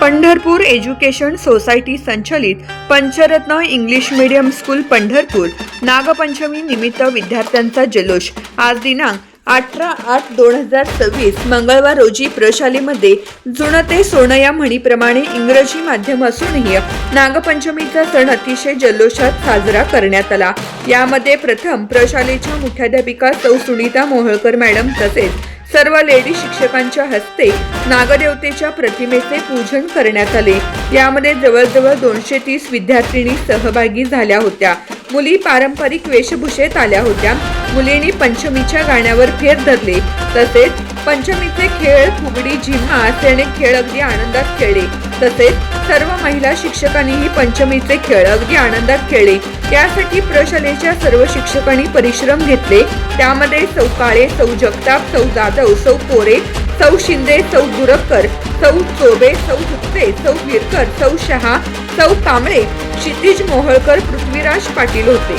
Pandharpur education society संचलित Pancharatna English medium school Pandharpur Nagpanchami निमित्त विद्यार्थ्यांचा जल्लोष आज दिनांक 18/8/2026 मंगळवार रोजी प्रशालेमध्ये जुनं ते सोनं या म्हणीप्रमाणे इंग्रजी माध्यम असूनही नागपंचमीचा सण अतिशय जल्लोषात साजरा करण्यात आला। यामध्ये प्रथम प्रशालेच्या मुख्याध्यापिका सौ सुनीता मोहोळकर मॅडम तसेच सर्व लेडी शिक्षकांच्या हस्ते नागदेवतेच्या प्रतिमेचे पूजन करण्यात आले। यामध्ये जवळजवळ 230 विद्यार्थिनी सहभागी झाल्या होत्या। मुली पारंपरिक वेशभूषेत आल्या होत्या। मुलींनी पंचमीच्या गाण्यावर फेर धरले तसेच पंचमीचे खेळ फुगडी झिम्मा असे अनेक खेळ अगदी आनंदात खेळले। तसेच सर्व महिला शिक्षकांनीही पंचमीचे खेळ अगदी आनंदात खेळले। यासाठी प्रशालेच्या सर्व शिक्षकांनी परिश्रम घेतले। त्यामध्ये सौ काळे, सौ जगताप, सौ जाधव, सौ कोरे, सौ शिंदे, सौ गुरकर, सौ चोबे, सौ हुत्ते, सौ विरकर, सौ शहा, सौ कांबळे, क्षितिज मोहोळकर, पृथ्वीराज पाटील होते।